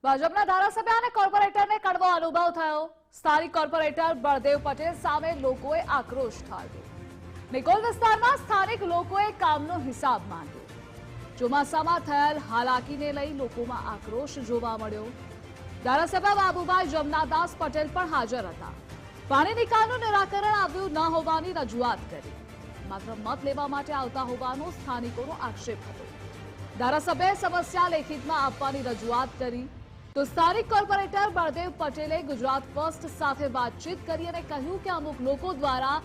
ભાજપના ધારાસભ્ય અને કોર્પોરેટરને કડવો અનુભવ થયો। સ્થાનિક કોર્પોરેટર બળદેવ પટેલ સામે લોકોએ આક્રોશ ઠાલવ્યો। નિકોલ વિસ્તારમાં સ્થાનિક લોકોએ કામનો હિસાબ માંગ્યો। ચોમાસામાં થયેલ હાલાકીને લઈ લોકોમાં આક્રોશ જોવા મળ્યો। ધારાસભ્ય બાબુભાઈ જમનાદાસ પટેલ પણ હાજર હતા। પાણી નિકાલનું નિરાકરણ આવ્યું ન હોવાની રજૂઆત કરી। માત્ર મત લેવા માટે આવતા હોવાનો સ્થાનિકોનો આક્ષેપ હતો। ધારાસભ્યએ સમસ્યા લેખિતમાં આપવાની રજૂઆત કરી તો સ્થાનિક કોર્પોરેટર બળદેવ પટેલે ગુજરાત ફર્સ્ટ સાથે વાતચીત કરી અને કહ્યું કે અમુક લોકો દ્વારા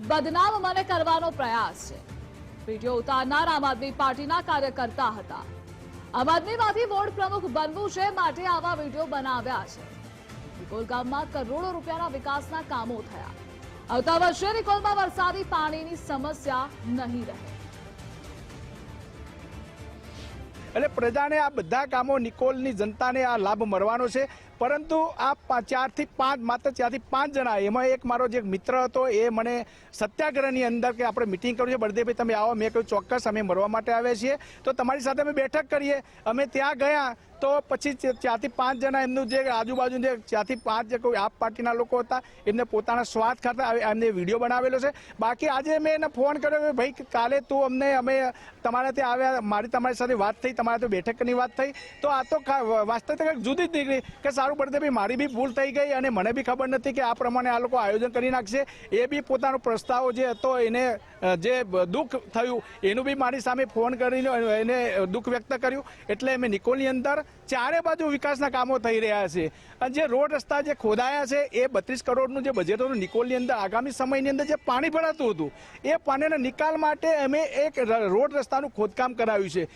બદનામ મને કરવાનો પ્રયાસ છે। વિડીયો ઉતારનાર આમ આદમી પાર્ટીના કાર્યકર્તા હતા। આમ આદમીમાંથી વોર્ડ પ્રમુખ બનવું છે માટે આવા વિડીયો બનાવ્યા છે। નિકોલ ગામમાં કરોડો રૂપિયાના વિકાસના કામો થયા। આવતા વર્ષે નિકોલમાં વરસાદી પાણીની સમસ્યા નહીં રહે। એટલે પ્રજાને આ બધા કામો નિકોલની જનતાને આ લાભ મળવાનો છે, પરંતુ આ 4 થી 5 માત્ર 4 થી 5 જણા, એમાં એક મારો જે મિત્ર હતો એ મને સત્યાગ્રહની અંદર કે આપણે મિટિંગ કરવું છે, બળદેવભાઈ તમે આવો। મેં કહ્યું ચોક્કસ અમે મળવા માટે આવ્યા છીએ, તો તમારી સાથે અમે બેઠક કરીએ। અમે ત્યાં ગયા તો પછી 4 થી 5 જણા એમનું જે આજુબાજુ જે 4 થી 5 જે કોઈ આપ પાર્ટીના લોકો હતા એમને પોતાના સ્વાર્થ ખાતર એમને વિડીયો બનાવેલો છે। બાકી આજે મેં એને ફોન કર્યો કે ભાઈ કાલે તું અમે તમારા ત્યાં આવ્યા, મારી તમારી સાથે વાત થઈ, તમારા તો બેઠકની વાત થઈ, તો આ તો વાસ્તવિક જુદી જ નીકળી કે સારું બળદેવભાઈ મારી બી ભૂલ થઈ ગઈ અને મને બી ખબર નથી કે આ પ્રમાણે આ લોકો આયોજન કરી નાખશે। એ બી પોતાનો પ્રસ્તાવ જે હતો એને જે દુઃખ થયું એનું બી મારી સામે ફોન કરીને એને દુઃખ વ્યક્ત કર્યું। એટલે અમે નિકોલની અંદર ચારે બાજુ વિકાસના કામો થઈ રહ્યા છે। અને જે રોડ રસ્તા જે ખોદાયા છે એ 32 કરોડનું જે બજેટ હતું નિકોલની અંદર આગામી સમયની અંદર જે પાણી ભરાતું હતું એ પાણીના નિકાલ માટે અમે એક રોડ રસ્તાનું ખોદકામ કરાવ્યું છે।